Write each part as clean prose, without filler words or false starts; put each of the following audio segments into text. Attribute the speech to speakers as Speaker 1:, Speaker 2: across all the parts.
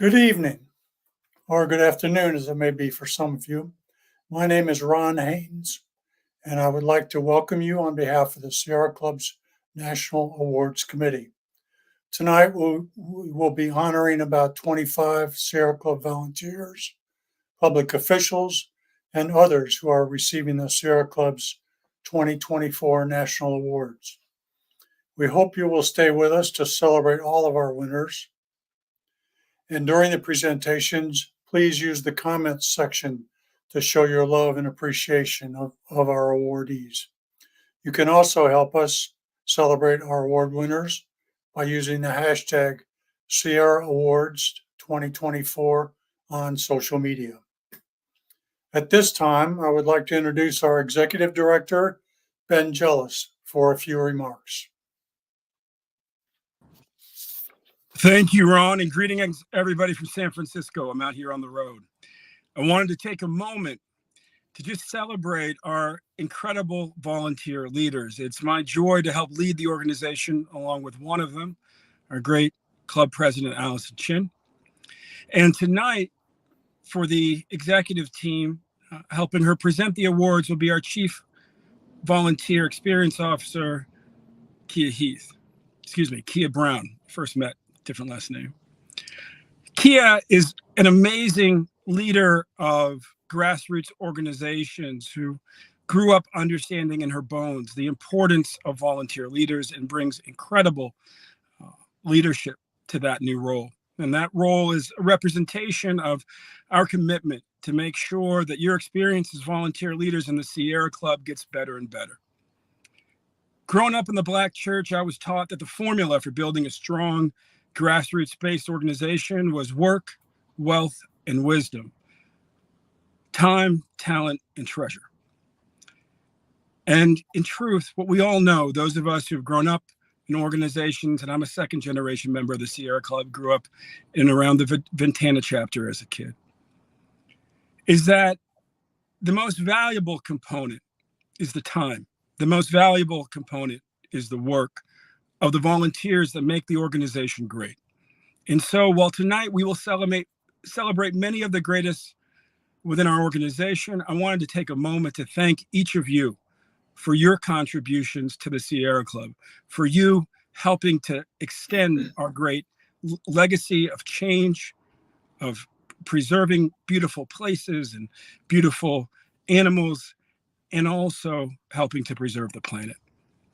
Speaker 1: Good evening, or good afternoon, as it may be for some of you. My name is Ron Haynes, and I would like to welcome you on behalf of the Sierra Club's National Awards Committee. Tonight, we will be honoring about 25 Sierra Club volunteers, public officials, and others who are receiving the Sierra Club's 2024 National Awards. We hope you will stay with us to celebrate all of our winners. And during the presentations, please use the comments section to show your love and appreciation of our awardees. You can also help us celebrate our award winners by using the hashtag Sierra Awards 2024 on social media. At this time, I would like to introduce our Executive Director, Ben Jealous, for a few remarks.
Speaker 2: Thank you, Ron, and greetings everybody from San Francisco. I'm out here on the road. I wanted to take a moment to just celebrate our incredible volunteer leaders. It's my joy to help lead the organization along with one of them, our great club president, Allison Chin. And tonight, for the executive team, helping her present the awards will be our Chief Volunteer Experience Officer, Kia Brown. First met, different last name. Kia is an amazing leader of grassroots organizations who grew up understanding in her bones the importance of volunteer leaders and brings incredible leadership to that new role. And that role is a representation of our commitment to make sure that your experience as volunteer leaders in the Sierra Club gets better and better. Growing up in the Black church, I was taught that the formula for building a strong grassroots-based organization was work, wealth, and wisdom. Time, talent, and treasure. And in truth, what we all know, those of us who've grown up in organizations, and I'm a second-generation member of the Sierra Club, grew up in around the Ventana chapter as a kid, is that the most valuable component is the time. The most valuable component is the work of the volunteers that make the organization great. And so while tonight we will celebrate many of the greatest within our organization, I wanted to take a moment to thank each of you for your contributions to the Sierra Club, for you helping to extend our great legacy of change, of preserving beautiful places and beautiful animals, and also helping to preserve the planet.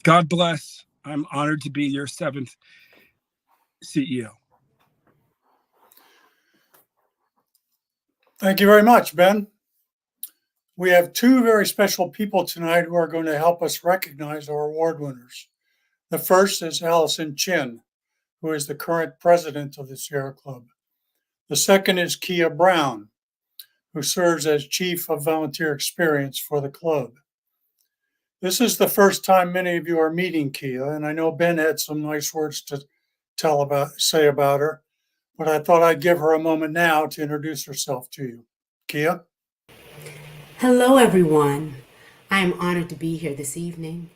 Speaker 2: God bless. I'm honored to be your 7th CEO.
Speaker 1: Thank you very much, Ben. We have two very special people tonight who are going to help us recognize our award winners. The first is Allison Chin, who is the current president of the Sierra Club. The second is Kia Brown, who serves as Chief of Volunteer Experience for the club. This is the first time many of you are meeting Kia, and I know Ben had some nice words to say about her, but I thought I'd give her a moment now to introduce herself to you. Kia?
Speaker 3: Hello, everyone. I am honored to be here this evening.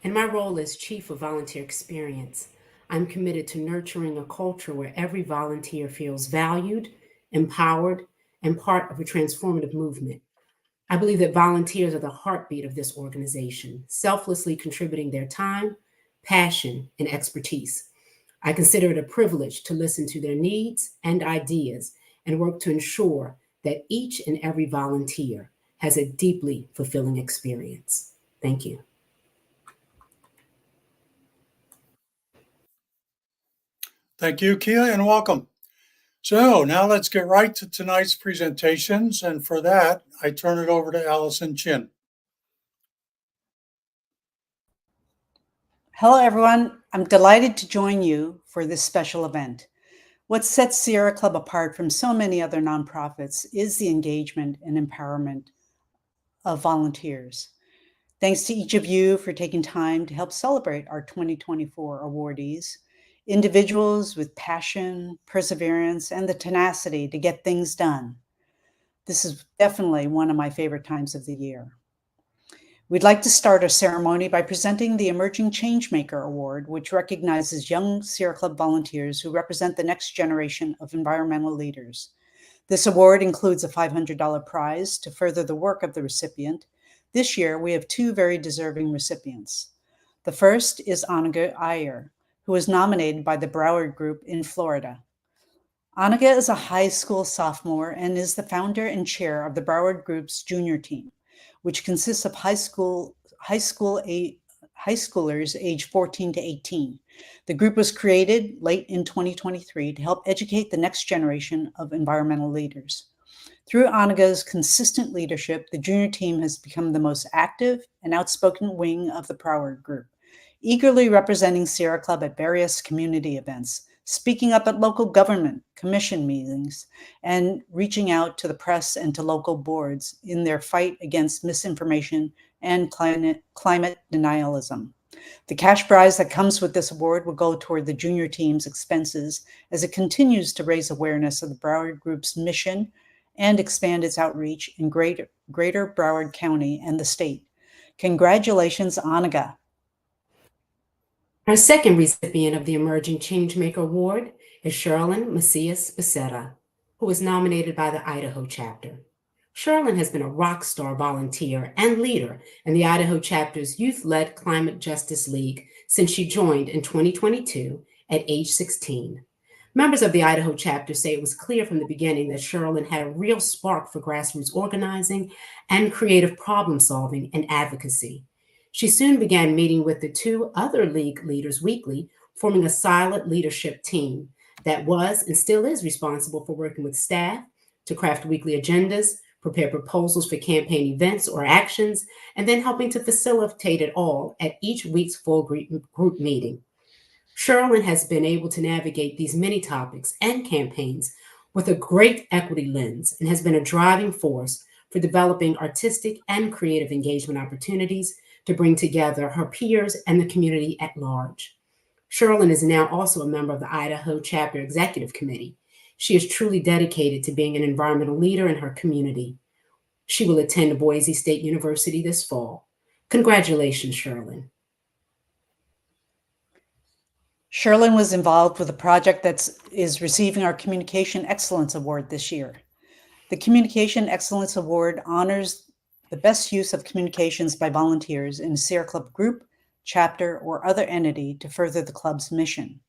Speaker 3: In my role as Chief of Volunteer Experience, I'm committed to nurturing a culture where every volunteer feels valued, empowered, and part of a transformative movement. I believe that volunteers are the heartbeat of this organization, selflessly contributing their time, passion, and expertise. I consider it a privilege to listen to their needs and ideas and work to ensure that each and every volunteer has a deeply fulfilling experience. Thank you.
Speaker 1: Thank you, Kia, and welcome. So now let's get right to tonight's presentations, and for that, I turn it over to Allison Chin.
Speaker 4: Hello, everyone. I'm delighted to join you for this special event. What sets Sierra Club apart from so many other nonprofits is the engagement and empowerment of volunteers. Thanks to each of you for taking time to help celebrate our 2024 awardees, individuals with passion, perseverance, and the tenacity to get things done. This is definitely one of my favorite times of the year. We'd like to start our ceremony by presenting the Emerging Changemaker Award, which recognizes young Sierra Club volunteers who represent the next generation of environmental leaders. This award includes a $500 prize to further the work of the recipient. This year, we have two very deserving recipients. The first is Annika Iyer, who was nominated by the Broward Group in Florida. Annika is a high school sophomore and is the founder and chair of the Broward Group's junior team, which consists of high schoolers aged 14 to 18. The group was created late in 2023 to help educate the next generation of environmental leaders. Through Annika's consistent leadership, the junior team has become the most active and outspoken wing of the Broward Group, eagerly representing Sierra Club at various community events, speaking up at local government commission meetings, and reaching out to the press and to local boards in their fight against misinformation and climate denialism. The cash prize that comes with this award will go toward the junior team's expenses as it continues to raise awareness of the Broward Group's mission and expand its outreach in greater Broward County and the state. Congratulations, Annika.
Speaker 3: Our second recipient of the Emerging Changemaker Award is Sherilyn Macias Becerra, who was nominated by the Idaho chapter. Sherilyn has been a rock star volunteer and leader in the Idaho chapter's Youth-Led Climate Justice League since she joined in 2022 at age 16. Members of the Idaho chapter say it was clear from the beginning that Sherilyn had a real spark for grassroots organizing and creative problem solving and advocacy. She soon began meeting with the two other league leaders weekly, forming a silent leadership team that was and still is responsible for working with staff to craft weekly agendas, prepare proposals for campaign events or actions, and then helping to facilitate it all at each week's full group meeting. Sherilyn has been able to navigate these many topics and campaigns with a great equity lens and has been a driving force for developing artistic and creative engagement opportunities to bring together her peers and the community at large. Sherilyn is now also a member of the Idaho Chapter Executive Committee. She is truly dedicated to being an environmental leader in her community. She will attend Boise State University this fall. Congratulations, Sherilyn.
Speaker 4: Sherilyn was involved with a project that is receiving our Communication Excellence Award this year. The Communication Excellence Award honors the best use of communications by volunteers in a Sierra Club group, chapter, or other entity to further the club's mission.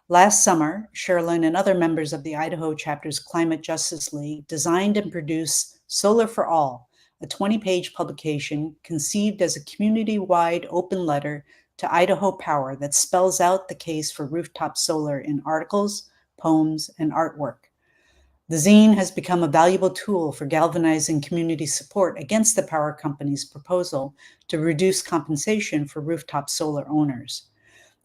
Speaker 4: Last summer, Sherilyn and other members of the Idaho chapter's Climate Justice League designed and produced Solar for All, a 20-page publication conceived as a community-wide open letter to Idaho Power that spells out the case for rooftop solar in articles, poems, and artwork. The zine has become a valuable tool for galvanizing community support against the power company's proposal to reduce compensation for rooftop solar owners.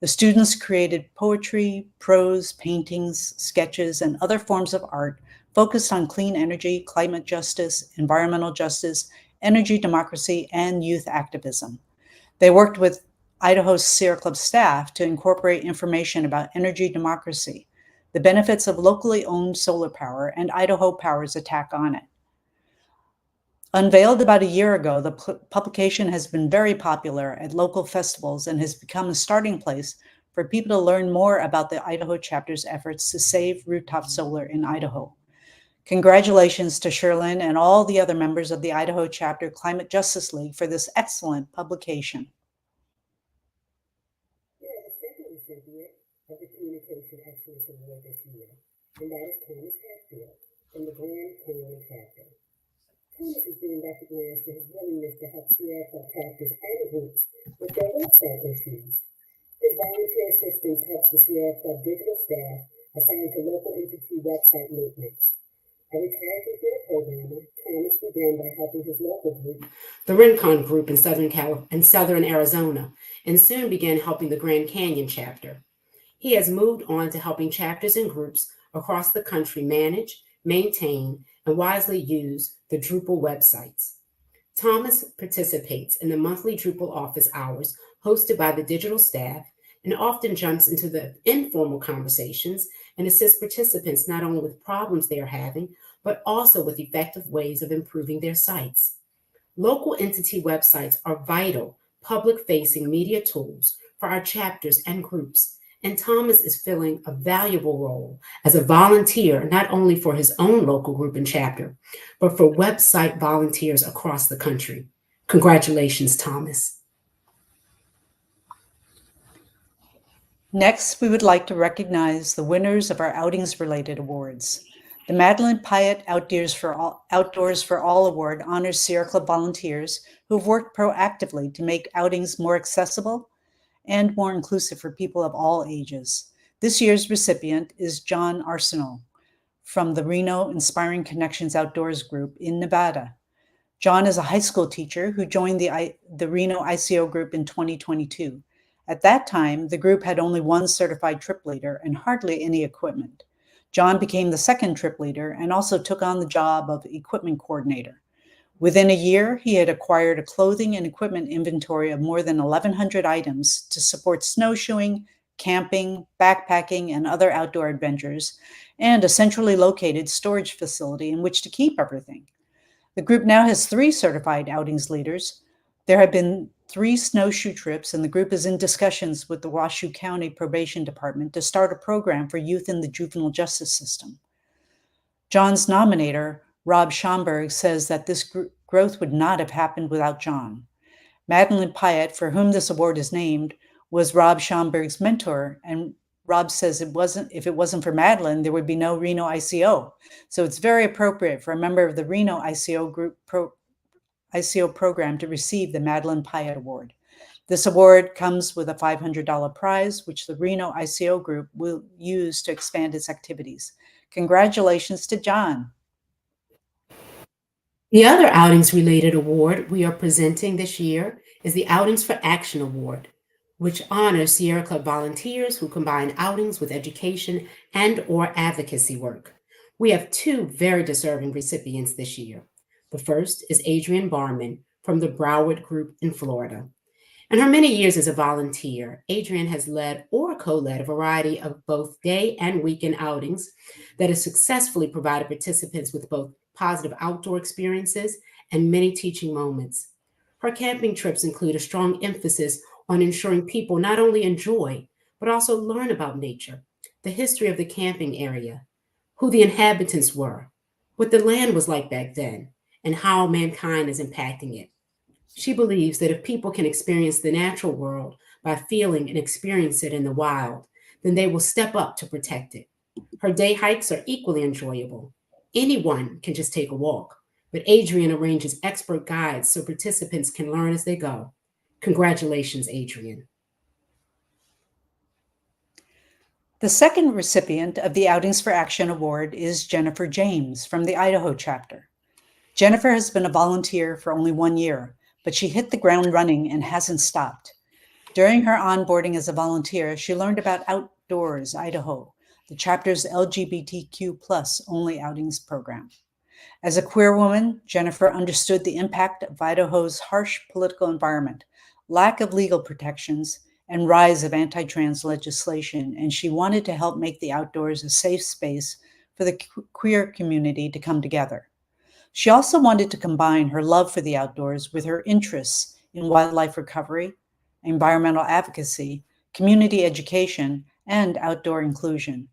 Speaker 4: The students created poetry, prose, paintings, sketches, and other forms of art focused on clean energy, climate justice, environmental justice, energy democracy, and youth activism. They worked with Idaho's Sierra Club staff to incorporate information about energy democracy, the benefits of locally owned solar power, and Idaho Power's attack on it. Unveiled about a year ago, the publication has been very popular at local festivals and has become a starting place for people to learn more about the Idaho chapter's efforts to save rooftop solar in Idaho. Congratulations to Sherilyn and all the other members of the Idaho Chapter Climate Justice League for this excellent publication.
Speaker 5: Of the Communication Excellence Award this year, and that is Thomas Hatfield from the Grand Canyon chapter. Thomas is being recognized for his willingness to help Sierra Club chapters and groups with their website issues. His volunteer assistance helps the Sierra Club digital staff assigned to local entity website maintenance. A retired computer programmer, Thomas began by helping his local group,
Speaker 3: the Rincon Group in Southern Arizona, and soon began helping the Grand Canyon chapter. He has moved on to helping chapters and groups across the country manage, maintain, and wisely use the Drupal websites. Thomas participates in the monthly Drupal office hours hosted by the digital staff and often jumps into the informal conversations and assists participants not only with problems they are having, but also with effective ways of improving their sites. Local entity websites are vital public-facing media tools for our chapters and groups, and Thomas is filling a valuable role as a volunteer, not only for his own local group and chapter, but for website volunteers across the country. Congratulations, Thomas.
Speaker 4: Next, we would like to recognize the winners of our outings-related awards. The Madeline Pyatt Outdoors for All Award honors Sierra Club volunteers who have worked proactively to make outings more accessible and more inclusive for people of all ages. This year's recipient is John Arsenal from the Reno Inspiring Connections Outdoors group in Nevada. John is a high school teacher who joined the Reno ICO group in 2022. At that time, the group had only one certified trip leader and hardly any equipment. John became the second trip leader and also took on the job of equipment coordinator. Within a year, he had acquired a clothing and equipment inventory of more than 1,100 items to support snowshoeing, camping, backpacking, and other outdoor adventures, and a centrally located storage facility in which to keep everything. The group now has 3 certified outings leaders. There have been 3 snowshoe trips, and the group is in discussions with the Washoe County Probation Department to start a program for youth in the juvenile justice system. John's nominator, Rob Schomburg, says that this growth would not have happened without John. Madeline Pyatt, for whom this award is named, was Rob Schomburg's mentor, and Rob says if it wasn't for Madeline, there would be no Reno ICO. So it's very appropriate for a member of the Reno ICO program to receive the Madeline Pyatt Award. This award comes with a $500 prize, which the Reno ICO group will use to expand its activities. Congratulations to John.
Speaker 3: The other outings-related award we are presenting this year is the Outings for Action Award, which honors Sierra Club volunteers who combine outings with education and/or advocacy work. We have 2 very deserving recipients this year. The first is Adrienne Barman from the Broward Group in Florida. In her many years as a volunteer, Adrienne has led or co-led a variety of both day and weekend outings that have successfully provided participants with both positive outdoor experiences and many teaching moments. Her camping trips include a strong emphasis on ensuring people not only enjoy, but also learn about nature, the history of the camping area, who the inhabitants were, what the land was like back then, and how mankind is impacting it. She believes that if people can experience the natural world by feeling and experience it in the wild, then they will step up to protect it. Her day hikes are equally enjoyable. Anyone can just take a walk, but Adrienne arranges expert guides so participants can learn as they go. Congratulations, Adrienne.
Speaker 4: The second recipient of the Outings for Action Award is Jennifer James from the Idaho chapter. Jennifer has been a volunteer for only 1 year, but she hit the ground running and hasn't stopped. During her onboarding as a volunteer, she learned about Outdoors Idaho, the chapter's LGBTQ+ only outings program. As a queer woman, Jennifer understood the impact of Idaho's harsh political environment, lack of legal protections, and rise of anti-trans legislation, and she wanted to help make the outdoors a safe space for the queer community to come together. She also wanted to combine her love for the outdoors with her interests in wildlife recovery, environmental advocacy, community education, and outdoor inclusion.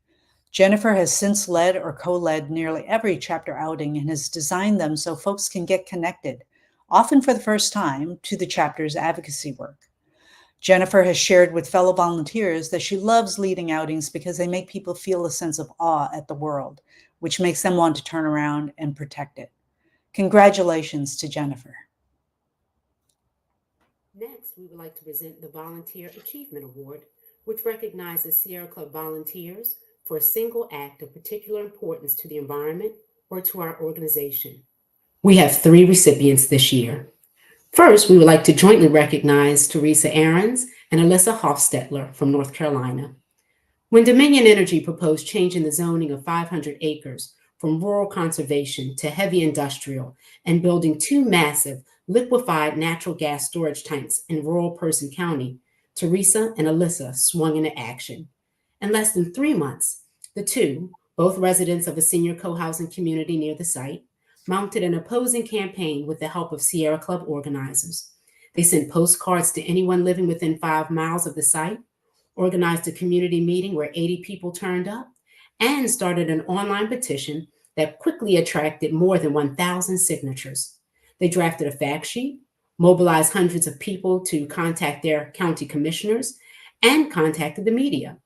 Speaker 4: Jennifer has since led or co-led nearly every chapter outing and has designed them so folks can get connected, often for the first time, to the chapter's advocacy work. Jennifer has shared with fellow volunteers that she loves leading outings because they make people feel a sense of awe at the world, which makes them want to turn around and protect it. Congratulations to Jennifer.
Speaker 3: Next, we would like to present the Volunteer Achievement Award, which recognizes Sierra Club volunteers for a single act of particular importance to the environment or to our organization. We have 3 recipients this year. First, we would like to jointly recognize Teresa Ahrens and Alyssa Hofstetler from North Carolina. When Dominion Energy proposed changing the zoning of 500 acres from rural conservation to heavy industrial and building 2 massive liquefied natural gas storage tanks in rural Person County, Teresa and Alyssa swung into action. In less than 3 months, the 2, both residents of a senior co-housing community near the site, mounted an opposing campaign with the help of Sierra Club organizers. They sent postcards to anyone living within 5 miles of the site, organized a community meeting where 80 people turned up, and started an online petition that quickly attracted more than 1,000 signatures. They drafted a fact sheet, mobilized hundreds of people to contact their county commissioners, and contacted the media.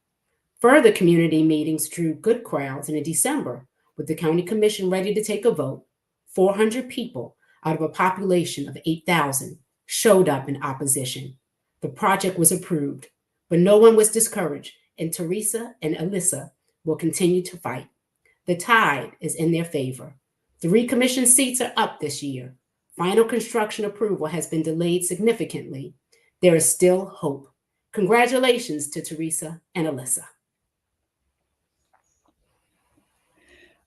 Speaker 3: Further community meetings drew good crowds, and in December, with the county commission ready to take a vote, 400 people out of a population of 8,000 showed up in opposition. The project was approved, but no one was discouraged, and Teresa and Alyssa will continue to fight. The tide is in their favor. 3 commission seats are up this year. Final construction approval has been delayed significantly. There is still hope. Congratulations to Teresa and Alyssa.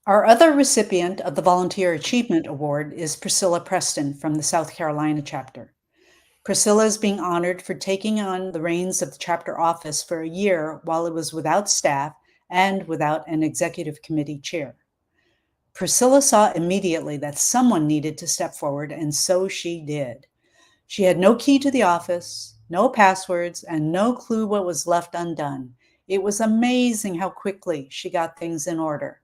Speaker 4: Our other recipient of the Volunteer Achievement Award is Priscilla Preston from the South Carolina chapter. Priscilla is being honored for taking on the reins of the chapter office for a year while it was without staff and without an executive committee chair. Priscilla saw immediately that someone needed to step forward, and so she did. She had no key to the office, no passwords, and no clue what was left undone. It was amazing how quickly she got things in order.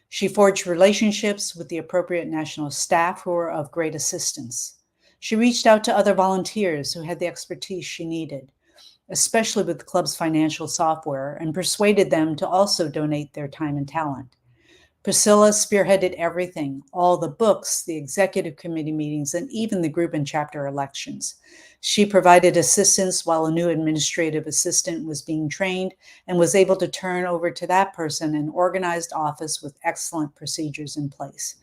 Speaker 4: She forged relationships with the appropriate national staff who were of great assistance. She reached out to other volunteers who had the expertise she needed, especially with the club's financial software, and persuaded them to also donate their time and talent. Priscilla spearheaded everything, all the books, the executive committee meetings, and even the group and chapter elections. She provided assistance while a new administrative assistant was being trained and was able to turn over to that person an organized office with excellent procedures in place.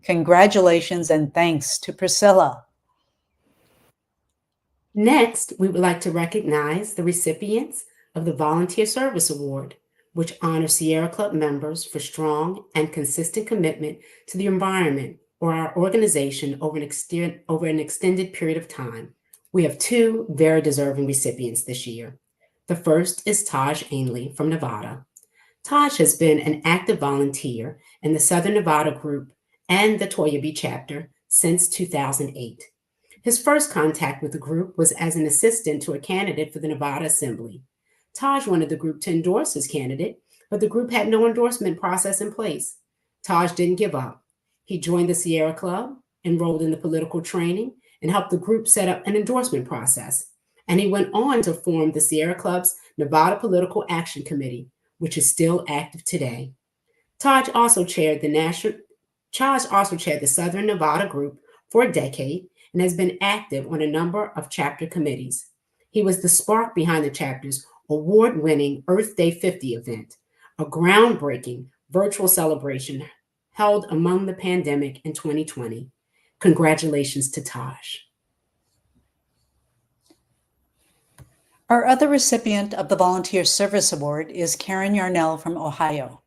Speaker 4: Congratulations and thanks to Priscilla.
Speaker 3: Next, we would like to recognize the recipients of the Volunteer Service Award, which honors Sierra Club members for strong and consistent commitment to the environment or our organization over an extended period of time. We have 2 very deserving recipients this year. The first is Taj Ainley from Nevada. Taj has been an active volunteer in the Southern Nevada group and the Toyabe chapter since 2008. His first contact with the group was as an assistant to a candidate for the Nevada Assembly. Taj wanted the group to endorse his candidate, but the group had no endorsement process in place. Taj didn't give up. He joined the Sierra Club, enrolled in the political training, and helped the group set up an endorsement process. And he went on to form the Sierra Club's Nevada Political Action Committee, which is still active today. Taj also chaired the Southern Nevada group for a decade and has been active on a number of chapter committees. He was the spark behind the chapter's award-winning Earth Day 50 event, a groundbreaking virtual celebration held among the pandemic in 2020. Congratulations to Taj.
Speaker 4: Our other recipient of the Volunteer Service Award is Karen Yarnell from Ohio.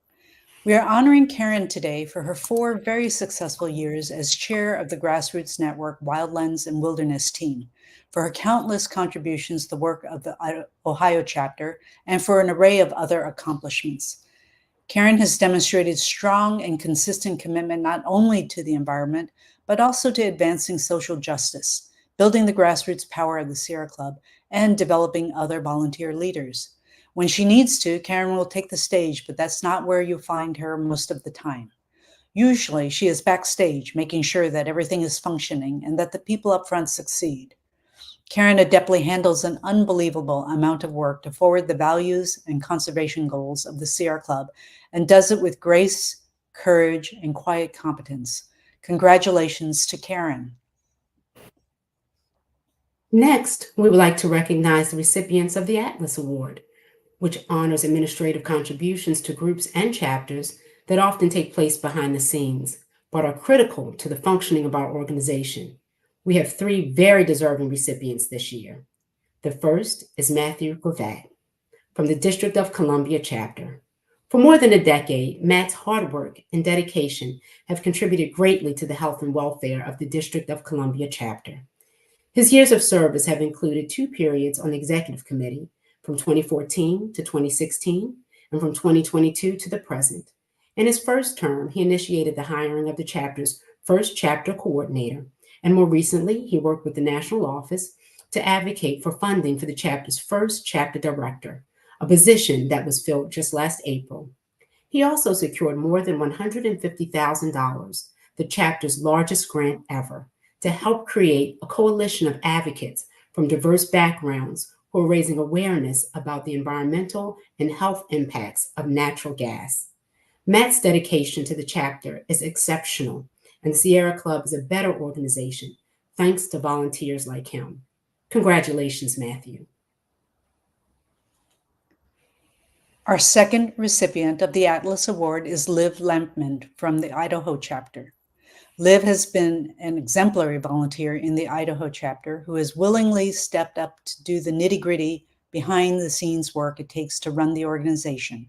Speaker 4: We are honoring Karen today for her 4 very successful years as chair of the Grassroots Network Wildlands and Wilderness team, for her countless contributions to the work of the Ohio chapter, and for an array of other accomplishments. Karen has demonstrated strong and consistent commitment not only to the environment, but also to advancing social justice, building the grassroots power of the Sierra Club, and developing other volunteer leaders. When she needs to, Karen will take the stage, but that's not where you'll find her most of the time. Usually, she is backstage, making sure that everything is functioning and that the people up front succeed. Karen adeptly handles an unbelievable amount of work to forward the values and conservation goals of the Sierra Club, and does it with grace, courage, and quiet competence. Congratulations to Karen.
Speaker 3: Next, we would like to recognize the recipients of the Atlas Award, which honors administrative contributions to groups and chapters that often take place behind the scenes, but are critical to the functioning of our organization. We have 3 very deserving recipients this year. The first is Matthew Gravatt from the District of Columbia chapter. For more than a decade, Matt's hard work and dedication have contributed greatly to the health and welfare of the District of Columbia chapter. His years of service have included 2 periods on the executive committee, from 2014 to 2016, and from 2022 to the present. In his first term, he initiated the hiring of the chapter's first chapter coordinator, and more recently, he worked with the national office to advocate for funding for the chapter's first chapter director, a position that was filled just last April. He also secured more than $150,000, the chapter's largest grant ever, to help create a coalition of advocates from diverse backgrounds who are raising awareness about the environmental and health impacts of natural gas. Matt's dedication to the chapter is exceptional, and the Sierra Club is a better organization thanks to volunteers like him. Congratulations, Matthew.
Speaker 4: Our second recipient of the Atlas Award is Liv Lampman from the Idaho chapter. Liv has been an exemplary volunteer in the Idaho chapter who has willingly stepped up to do the nitty-gritty behind-the-scenes work it takes to run the organization.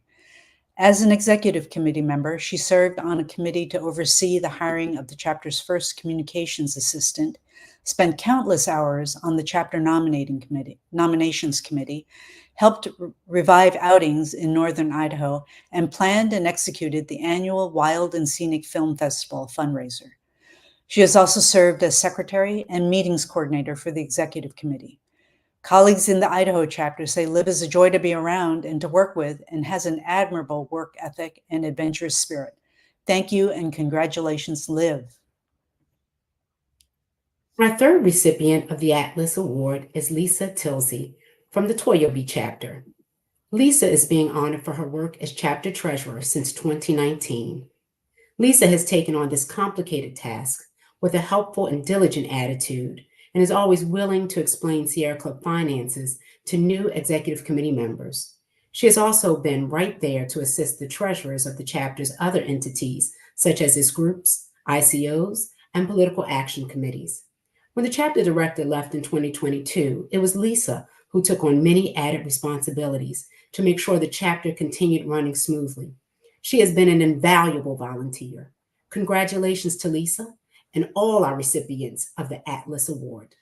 Speaker 4: As an executive committee member, she served on a committee to oversee the hiring of the chapter's first communications assistant, spent countless hours on the chapter nominations committee, helped revive outings in northern Idaho, and planned and executed the annual Wild and Scenic Film Festival fundraiser. She has also served as secretary and meetings coordinator for the executive committee. Colleagues in the Idaho chapter say Liv is a joy to be around and to work with and has an admirable work ethic and adventurous spirit. Thank you and congratulations, Liv.
Speaker 3: Our third recipient of the Atlas Award is Lisa Tilsey from the Toyobe chapter. Lisa is being honored for her work as chapter treasurer since 2019. Lisa has taken on this complicated task with a helpful and diligent attitude and is always willing to explain Sierra Club finances to new executive committee members. She has also been right there to assist the treasurers of the chapter's other entities, such as its groups, ICOs, and political action committees. When the chapter director left in 2022, it was Lisa who took on many added responsibilities to make sure the chapter continued running smoothly. She has been an invaluable volunteer. Congratulations to Lisa and all our recipients of the Atlas Award.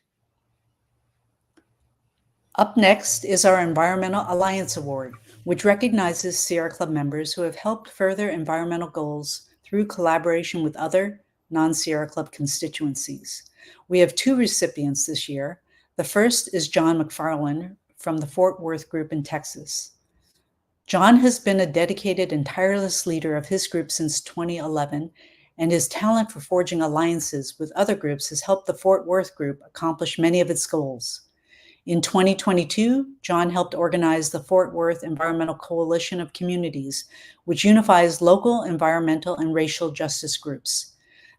Speaker 4: Up next is our Environmental Alliance Award, which recognizes Sierra Club members who have helped further environmental goals through collaboration with other non-Sierra Club constituencies. We have two recipients this year. The first is John McFarland from the Fort Worth group in Texas. John has been a dedicated and tireless leader of his group since 2011, and his talent for forging alliances with other groups has helped the Fort Worth group accomplish many of its goals. In 2022, John helped organize the Fort Worth Environmental Coalition of Communities, which unifies local environmental and racial justice groups.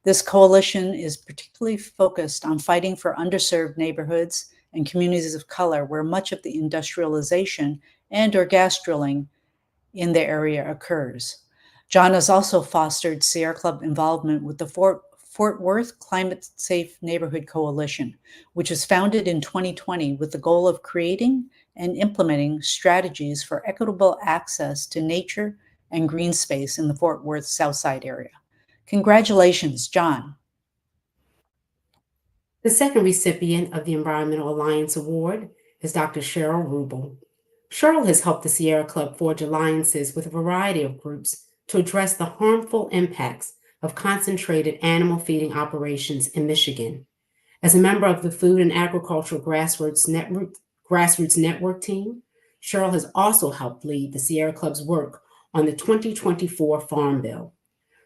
Speaker 4: This coalition is particularly focused on fighting for underserved neighborhoods and communities of color where much of the industrialization and/or gas drilling in the area occurs. John has also fostered Sierra Club involvement with the Fort Worth Climate Safe Neighborhood Coalition, which was founded in 2020 with the goal of creating and implementing strategies for equitable access to nature and green space in the Fort Worth Southside area. Congratulations, John.
Speaker 3: The second recipient of the Environmental Alliance Award is Dr. Cheryl Rubel. Cheryl has helped the Sierra Club forge alliances with a variety of groups to address the harmful impacts of concentrated animal feeding operations in Michigan. As a member of the Food and Agricultural Grassroots Network team, Cheryl has also helped lead the Sierra Club's work on the 2024 Farm Bill.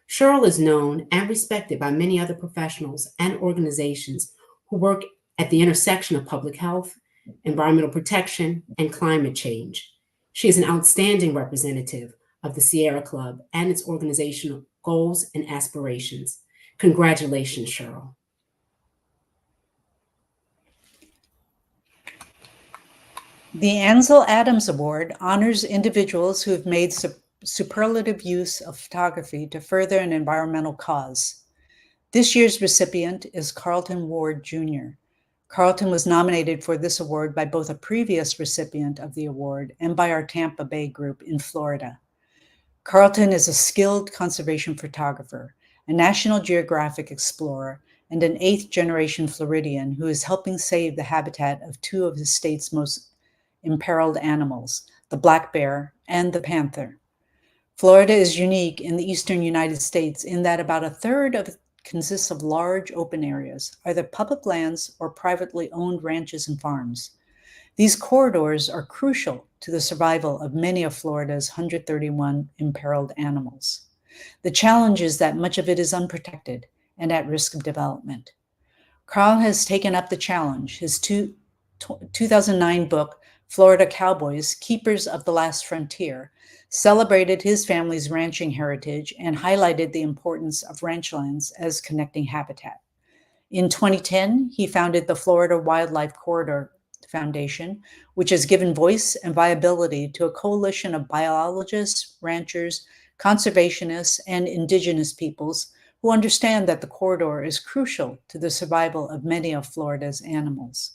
Speaker 3: Cheryl is known and respected by many other professionals and organizations who work at the intersection of public health, environmental protection, and climate change. She is an outstanding representative of the Sierra Club and its organizational goals and aspirations. Congratulations, Cheryl.
Speaker 4: The Ansel Adams Award honors individuals who have made superlative use of photography to further an environmental cause. This year's recipient is Carlton Ward Jr. Carlton was nominated for this award by both a previous recipient of the award and by our Tampa Bay group in Florida. Carlton is a skilled conservation photographer, a National Geographic explorer, and an 8th-generation Floridian who is helping save the habitat of two of his state's most imperiled animals, the black bear and the panther. Florida is unique in the eastern United States in that about a third of consists of large open areas, either public lands or privately owned ranches and farms. These corridors are crucial to the survival of many of Florida's 131 imperiled animals. The challenge is that much of it is unprotected and at risk of development. Carl has taken up the challenge. His 2009 book, Florida Cowboys, Keepers of the Last Frontier, celebrated his family's ranching heritage and highlighted the importance of ranchlands as connecting habitat. In 2010, he founded the Florida Wildlife Corridor Foundation, which has given voice and viability to a coalition of biologists, ranchers, conservationists, and indigenous peoples who understand that the corridor is crucial to the survival of many of Florida's animals.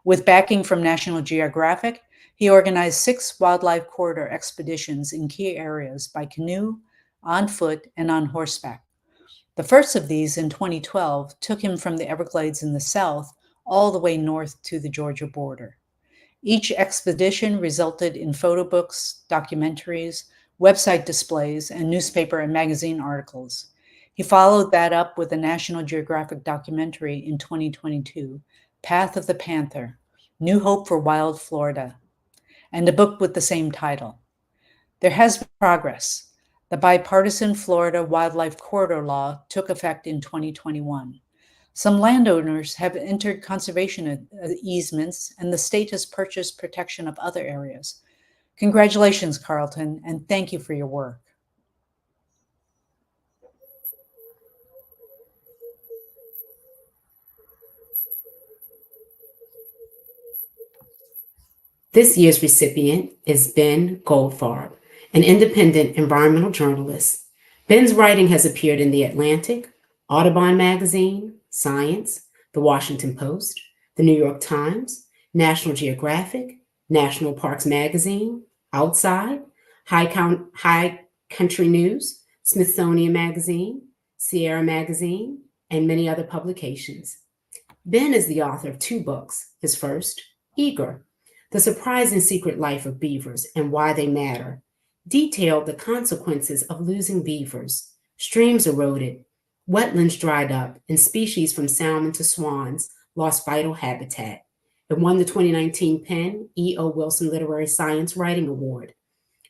Speaker 4: With backing from National Geographic, he organized 6 wildlife corridor expeditions in key areas by canoe, on foot, and on horseback. The first of these, in 2012, took him from the Everglades in the south all the way north to the Georgia border. Each expedition resulted in photo books, documentaries, website displays, and newspaper and magazine articles. He followed that up with a National Geographic documentary in 2022, Path of the Panther, New Hope for Wild Florida, and a book with the same title. There has been progress. The bipartisan Florida Wildlife Corridor Law took effect in 2021. Some landowners have entered conservation easements, and the state has purchased protection of other areas. Congratulations, Carlton, and thank you for your work.
Speaker 3: This year's recipient is Ben Goldfarb, an independent environmental journalist. Ben's writing has appeared in The Atlantic, Audubon Magazine, Science, The Washington Post, The New York Times, National Geographic, National Parks Magazine, Outside, High Country News, Smithsonian Magazine, Sierra Magazine, and many other publications. Ben is the author of 2 books. His first, Eager, The Surprising Secret Life of Beavers and Why They Matter, detailed the consequences of losing beavers. Streams eroded, wetlands dried up, and species from salmon to swans lost vital habitat. It won the 2019 Penn E.O. Wilson Literary Science Writing Award.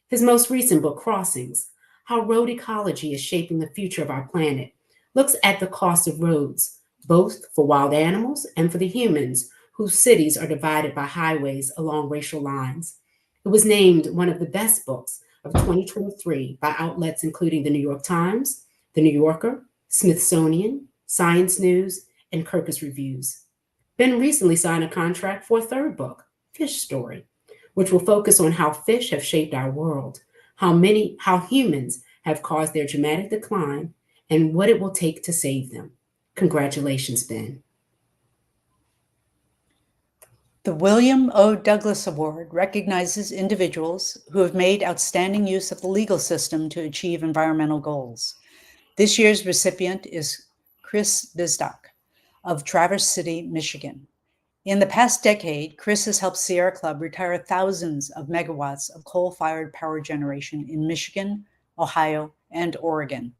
Speaker 3: His most recent book, Crossings, How Road Ecology is Shaping the Future of Our Planet, looks at the cost of roads, both for wild animals and for the humans whose cities are divided by highways along racial lines. It was named one of the best books of 2023 by outlets including the New York Times, the New Yorker, Smithsonian, Science News, and Kirkus Reviews. Ben recently signed a contract for a 3rd book, Fish Story, which will focus on how fish have shaped our world, how humans have caused their dramatic decline, and what it will take to save them. Congratulations, Ben.
Speaker 4: The William O. Douglas Award recognizes individuals who have made outstanding use of the legal system to achieve environmental goals. This year's recipient is Chris Bisdock of Traverse City, Michigan. In the past decade, Chris has helped Sierra Club retire thousands of megawatts of coal-fired power generation in Michigan, Ohio, and Oregon.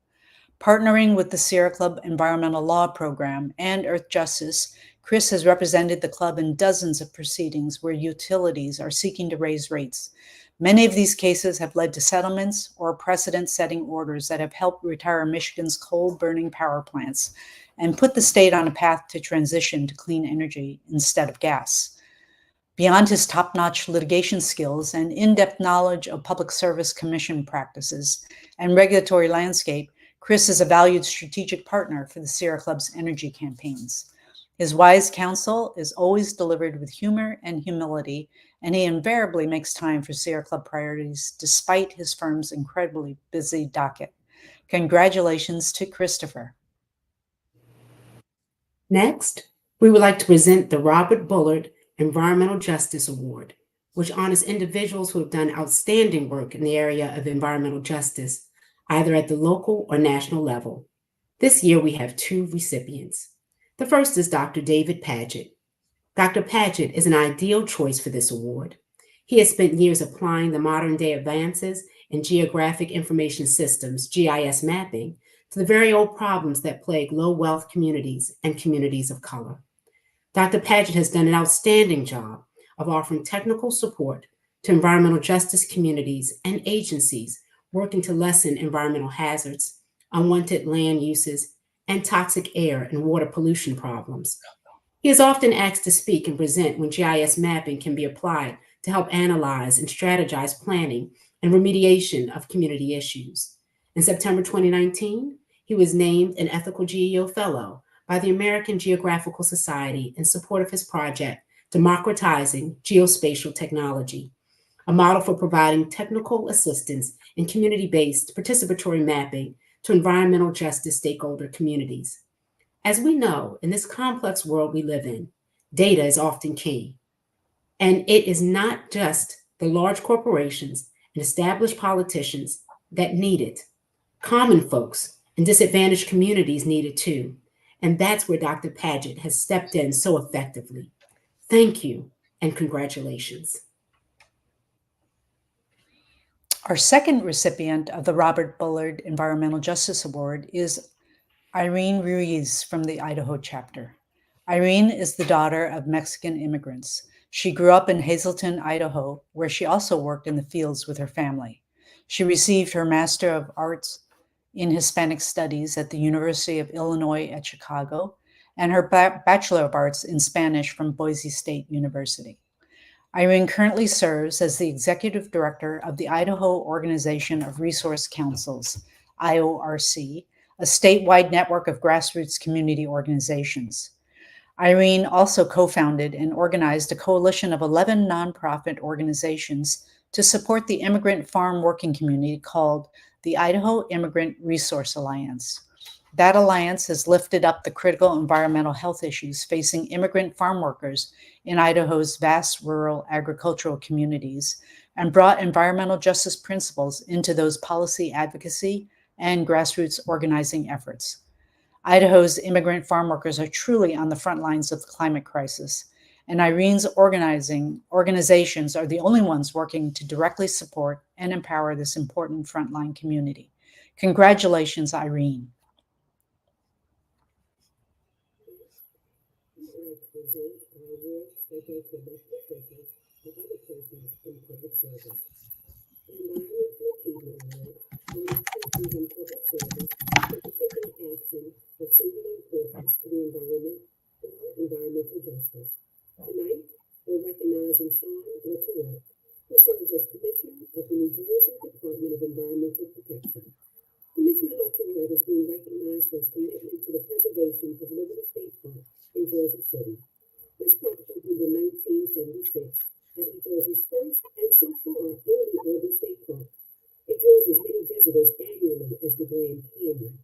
Speaker 4: Partnering with the Sierra Club Environmental Law Program and Earth Justice, Chris has represented the club in dozens of proceedings where utilities are seeking to raise rates. Many of these cases have led to settlements or precedent-setting orders that have helped retire Michigan's coal-burning power plants and put the state on a path to transition to clean energy instead of gas. Beyond his top-notch litigation skills and in-depth knowledge of public service commission practices and regulatory landscape, Chris is a valued strategic partner for the Sierra Club's energy campaigns. His wise counsel is always delivered with humor and humility, and he invariably makes time for Sierra Club priorities despite his firm's incredibly busy docket. Congratulations to Christopher.
Speaker 3: Next, we would like to present the Robert Bullard Environmental Justice Award, which honors individuals who have done outstanding work in the area of environmental justice, either at the local or national level. This year, we have 2 recipients. The first is Dr. David Paget. Dr. Paget is an ideal choice for this award. He has spent years applying the modern-day advances in geographic information systems, GIS mapping, to the very old problems that plague low-wealth communities and communities of color. Dr. Paget has done an outstanding job of offering technical support to environmental justice communities and agencies working to lessen environmental hazards, unwanted land uses, and toxic air and water pollution problems. He is often asked to speak and present when GIS mapping can be applied to help analyze and strategize planning and remediation of community issues. In September 2019, he was named an Ethical GEO Fellow by the American Geographical Society in support of his project, Democratizing Geospatial Technology, a model for providing technical assistance in community-based participatory mapping to environmental justice stakeholder communities. As we know, in this complex world we live in, data is often key. And it is not just the large corporations and established politicians that need it. Common folks and disadvantaged communities need it too. And that's where Dr. Paget has stepped in so effectively. Thank you and congratulations.
Speaker 4: Our second recipient of the Robert Bullard Environmental Justice Award is Irene Ruiz from the Idaho chapter. Irene is the daughter of Mexican immigrants. She grew up in Hazleton, Idaho, where she also worked in the fields with her family. She received her Master of Arts in Hispanic Studies at the University of Illinois at Chicago and her Bachelor of Arts in Spanish from Boise State University. Irene currently serves as the Executive Director of the Idaho Organization of Resource Councils, IORC, a statewide network of grassroots community organizations. Irene also co-founded and organized a coalition of 11 nonprofit organizations to support the immigrant farm working community called the Idaho Immigrant Resource Alliance. That alliance has lifted up the critical environmental health issues facing immigrant farm workers in Idaho's vast rural agricultural communities and brought environmental justice principles into those policy advocacy and grassroots organizing efforts. Idaho's immigrant farm workers are truly on the front lines of the climate crisis, and Irene's organizations are the only ones working to directly support and empower this important frontline community. Congratulations, Irene.
Speaker 5: Environmental justice. Tonight, we're recognizing Sean Latourette, who serves as Commissioner of the New Jersey Department of Environmental Protection. Commissioner Latourette is being recognized for his commitment to the preservation of Liberty State Park in Jersey City. This park opened in 1976 as New Jersey's first and so far only urban state park. It draws as many visitors annually as the Grand Canyon.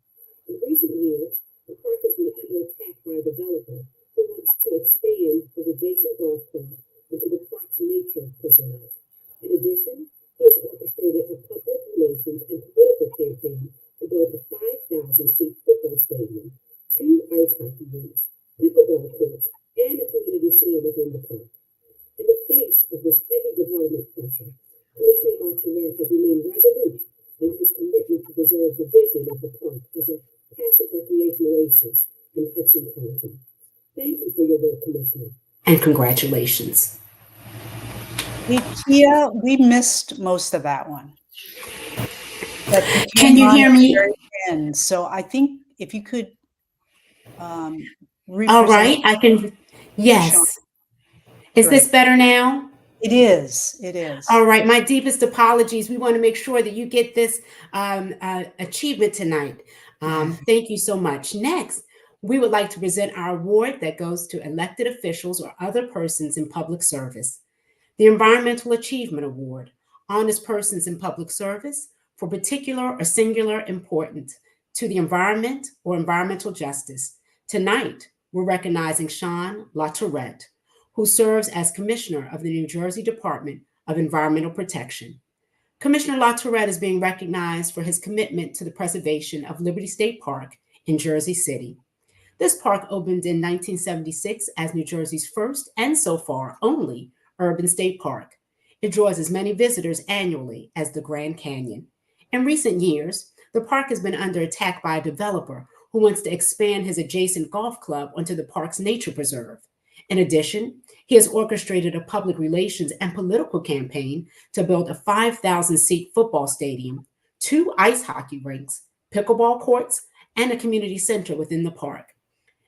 Speaker 5: In recent years, the park has been under attack by a developer who wants to expand the adjacent golf course into the park's nature preserve. In addition, he has orchestrated a public relations and political campaign to build a 5,000-seat football stadium, 2 ice hockey rinks, pickleball courts, and a community center within the park. In the face of this heavy development pressure, Commissioner Latourette has remained resolute in his commitment to preserve the vision of the park as a passive recreation oasis in Hudson County. Thank you for your work, Commissioner.
Speaker 3: And congratulations.
Speaker 4: Kia, we missed most of that one. But
Speaker 3: Can you hear me?
Speaker 4: End, so I think if you could
Speaker 3: All right, I can. Yes.
Speaker 4: Sean.
Speaker 3: Is
Speaker 4: Great.
Speaker 3: this better now?
Speaker 4: It is. It is.
Speaker 3: All right. My deepest apologies. We want to make sure that you get this achievement tonight. Thank you so much. Next, we would like to present our award that goes to elected officials or other persons in public service. The Environmental Achievement Award, honors persons in public service for particular or singular importance to the environment or environmental justice. Tonight, we're recognizing Sean Latourette, who serves as Commissioner of the New Jersey Department of Environmental Protection. Commissioner Latourette is being recognized for his commitment to the preservation of Liberty State Park in Jersey City. This park opened in 1976 as New Jersey's first and so far only urban state park. It draws as many visitors annually as the Grand Canyon. In recent years, the park has been under attack by a developer who wants to expand his adjacent golf club onto the park's nature preserve. In addition, he has orchestrated a public relations and political campaign to build a 5,000-seat football stadium, 2 ice hockey rinks, pickleball courts, and a community center within the park.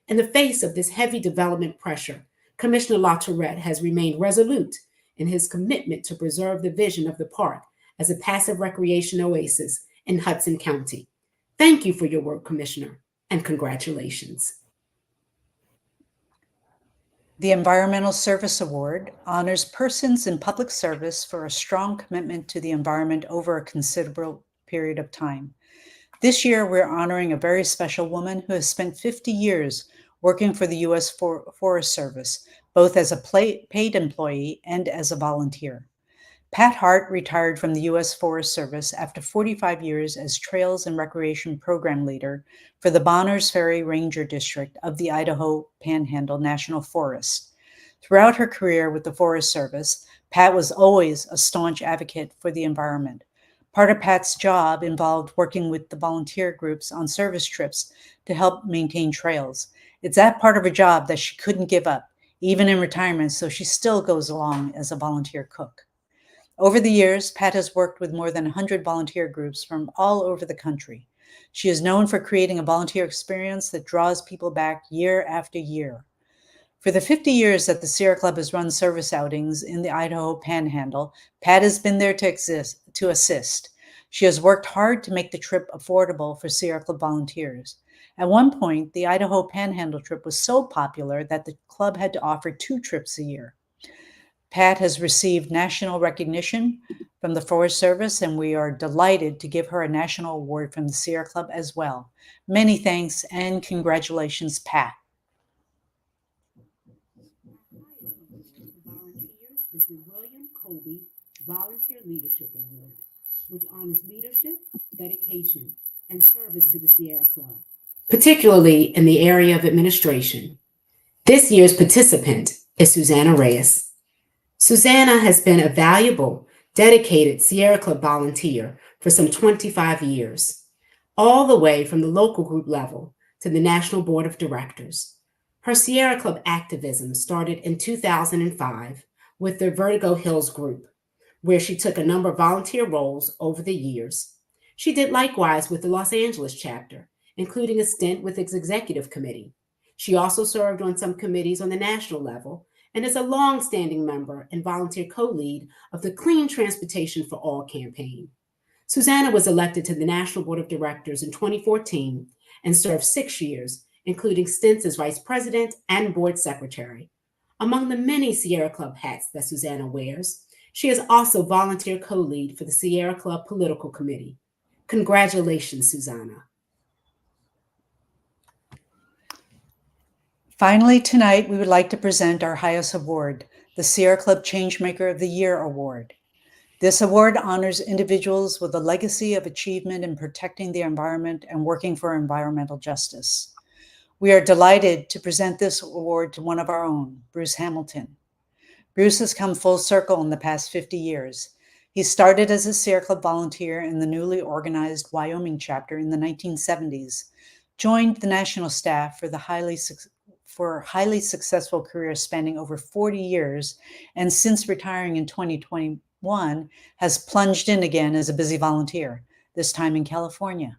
Speaker 3: In the face of this heavy development pressure, Commissioner LaTourette has remained resolute in his commitment to preserve the vision of the park as a passive recreation oasis in Hudson County. Thank you for your work, Commissioner, and congratulations.
Speaker 4: The Environmental Service Award honors persons in public service for a strong commitment to the environment over a considerable period of time. This year, we're honoring a very special woman who has spent 50 years working for the U.S. Forest Service, both as a paid employee and as a volunteer. Pat Hart retired from the U.S. Forest Service after 45 years as Trails and Recreation Program Leader for the Bonners Ferry Ranger District of the Idaho Panhandle National Forest. Throughout her career with the Forest Service, Pat was always a staunch advocate for the environment. Part of Pat's job involved working with the volunteer groups on service trips to help maintain trails. It's that part of her job that she couldn't give up, even in retirement, so she still goes along as a volunteer cook. Over the years, Pat has worked with more than 100 volunteer groups from all over the country. She is known for creating a volunteer experience that draws people back year after year. For the 50 years that the Sierra Club has run service outings in the Idaho Panhandle, Pat has been there to assist. She has worked hard to make the trip affordable for Sierra Club volunteers. At one point, the Idaho Panhandle trip was so popular that the club had to offer 2 trips a year. Pat has received national recognition from the Forest Service, and we are delighted to give her a national award from the Sierra Club as well. Many thanks and congratulations, Pat.
Speaker 3: Volunteers is the William Colby Volunteer Leadership Award, which honors leadership, dedication, and service to the Sierra Club, particularly in the area of administration. This year's participant is Susanna Reyes. Susanna has been a valuable, dedicated Sierra Club volunteer for some 25 years, all the way from the local group level to the National Board of Directors. Her Sierra Club activism started in 2005 with the Vertigo Hills group, where she took a number of volunteer roles over the years. She did likewise with the Los Angeles chapter, including a stint with its executive committee. She also served on some committees on the national level and is a long-standing member and volunteer co-lead of the Clean Transportation for All campaign. Susanna was elected to the National Board of Directors in 2014 and served 6 years, including stints as vice president and board secretary. Among the many Sierra Club hats that Susanna wears, she is also volunteer co-lead for the Sierra Club Political Committee. Congratulations, Susanna.
Speaker 4: Finally, tonight, we would like to present our highest award, the Sierra Club Changemaker of the Year Award. This award honors individuals with a legacy of achievement in protecting the environment and working for environmental justice. We are delighted to present this award to one of our own, Bruce Hamilton. Bruce has come full circle in the past 50 years. He started as a Sierra Club volunteer in the newly organized Wyoming chapter in the 1970s, joined the national staff for a highly successful career spanning over 40 years, and since retiring in 2021, has plunged in again as a busy volunteer, this time in California.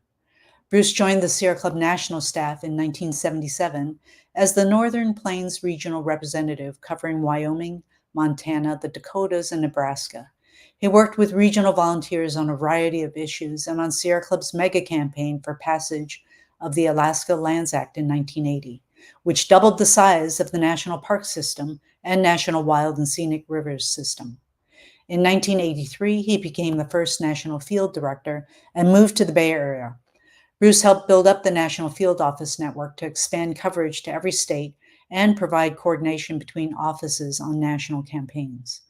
Speaker 4: Bruce joined the Sierra Club national staff in 1977 as the Northern Plains Regional Representative covering Wyoming, Montana, the Dakotas, and Nebraska. He worked with regional volunteers on a variety of issues and on Sierra Club's mega campaign for passage of the Alaska Lands Act in 1980, which doubled the size of the National Park System and National Wild and Scenic Rivers System. In 1983, he became the first National Field Director and moved to the Bay Area. Bruce helped build up the National Field Office network to expand coverage to every state and provide coordination between offices on national campaigns.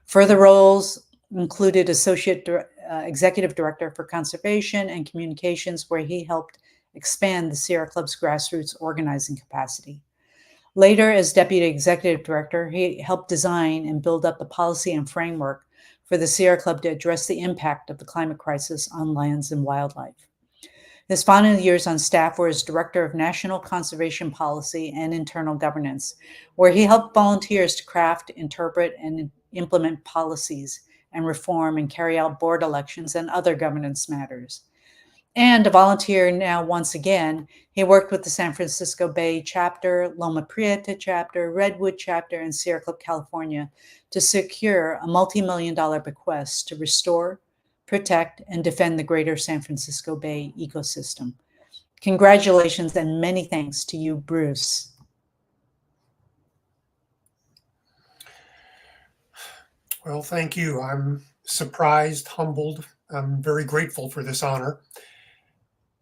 Speaker 4: Further roles included Executive Director for Conservation and Communications, where he helped expand the Sierra Club's grassroots organizing capacity. Later, as Deputy Executive Director, he helped design and build up the policy and framework for the Sierra Club to address the impact of the climate crisis on lands and wildlife. His final years on staff were as Director of National Conservation Policy and Internal Governance, where he helped volunteers to craft, interpret, and implement policies and reform and carry out board elections and other governance matters. And a volunteer now once again, he worked with the San Francisco Bay chapter, Loma Prieta chapter, Redwood chapter, and Sierra Club, California to secure a multi-million-dollar bequest to restore, protect, and defend the greater San Francisco Bay ecosystem. Congratulations and many thanks to you, Bruce.
Speaker 6: Well, thank you. I'm surprised, humbled. I'm very grateful for this honor.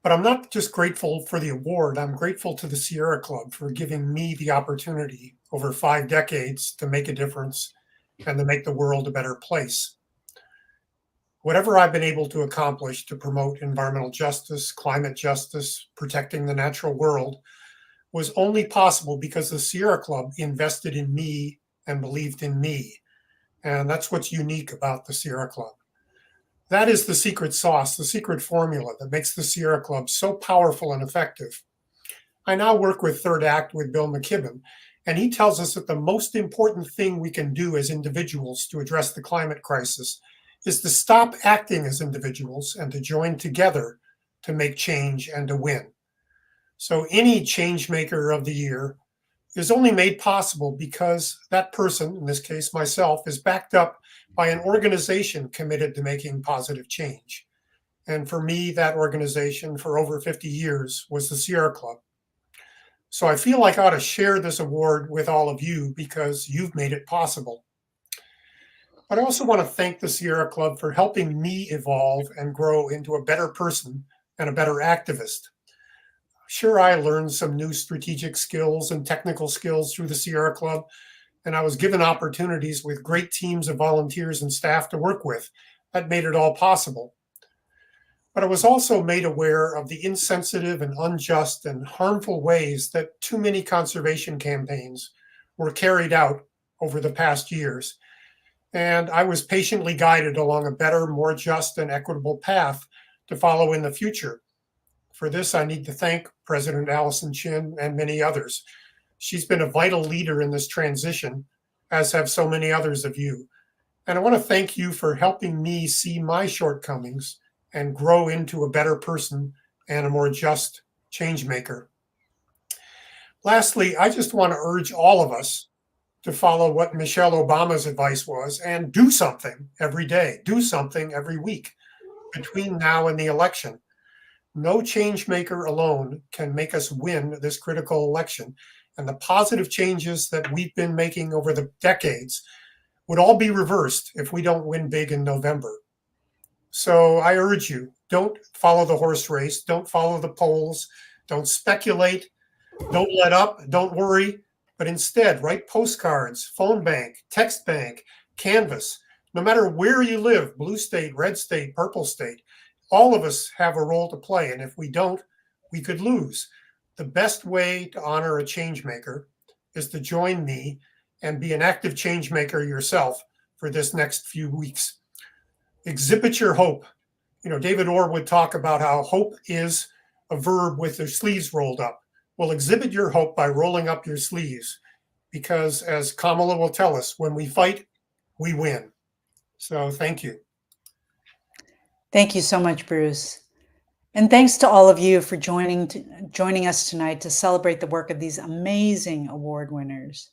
Speaker 6: But I'm not just grateful for the award. I'm grateful to the Sierra Club for giving me the opportunity over 5 decades to make a difference and to make the world a better place. Whatever I've been able to accomplish to promote environmental justice, climate justice, protecting the natural world was only possible because the Sierra Club invested in me and believed in me. And that's what's unique about the Sierra Club. That is the secret sauce, the secret formula that makes the Sierra Club so powerful and effective. I now work with Third Act with Bill McKibben, and he tells us that the most important thing we can do as individuals to address the climate crisis is to stop acting as individuals and to join together to make change and to win. So any change maker of the year is only made possible because that person, in this case myself, is backed up by an organization committed to making positive change. And for me, that organization for over 50 years was the Sierra Club. So I feel like I ought to share this award with all of you because you've made it possible. But I also want to thank the Sierra Club for helping me evolve and grow into a better person and a better activist. Sure, I learned some new strategic skills and technical skills through the Sierra Club, and I was given opportunities with great teams of volunteers and staff to work with. That made it all possible. But I was also made aware of the insensitive and unjust and harmful ways that too many conservation campaigns were carried out over the past years. And I was patiently guided along a better, more just and equitable path to follow in the future. For this, I need to thank President Allison Chin and many others. She's been a vital leader in this transition, as have so many others of you. And I want to thank you for helping me see my shortcomings and grow into a better person and a more just change maker. Lastly, I just want to urge all of us to follow what Michelle Obama's advice was and do something every day, do something every week between now and the election. No change maker alone can make us win this critical election. And the positive changes that we've been making over the decades would all be reversed if we don't win big in November. So I urge you, don't follow the horse race, don't follow the polls, don't speculate, don't let up, don't worry, but instead write postcards, phone bank, text bank, canvas. No matter where you live, blue state, red state, purple state, all of us have a role to play. And if we don't, we could lose. The best way to honor a change maker is to join me and be an active change maker yourself for this next few weeks. Exhibit your hope. David Orr would talk about how hope is a verb with their sleeves rolled up. Well, exhibit your hope by rolling up your sleeves, because as Kamala will tell us, when we fight, we win. So thank you.
Speaker 4: Thank you so much, Bruce. And thanks to all of you for joining us tonight to celebrate the work of these amazing award winners.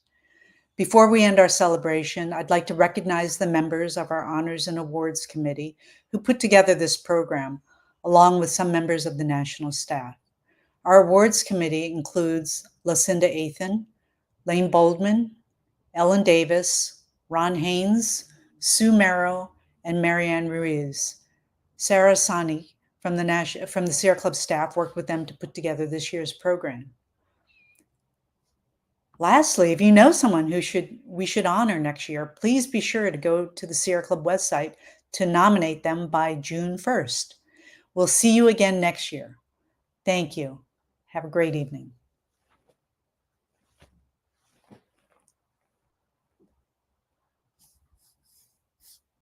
Speaker 4: Before we end our celebration, I'd like to recognize the members of our Honors and Awards Committee who put together this program, along with some members of the national staff. Our Awards Committee includes Lucinda Athan, Lane Boldman, Ellen Davis, Ron Haynes, Sue Merrow, and Marianne Ruiz. Sarah Sani from the Sierra Club staff worked with them to put together this year's program. Lastly, if you know someone we should honor next year, please be sure to go to the Sierra Club website to nominate them by June 1st. We'll see you again next year. Thank you. Have a great evening.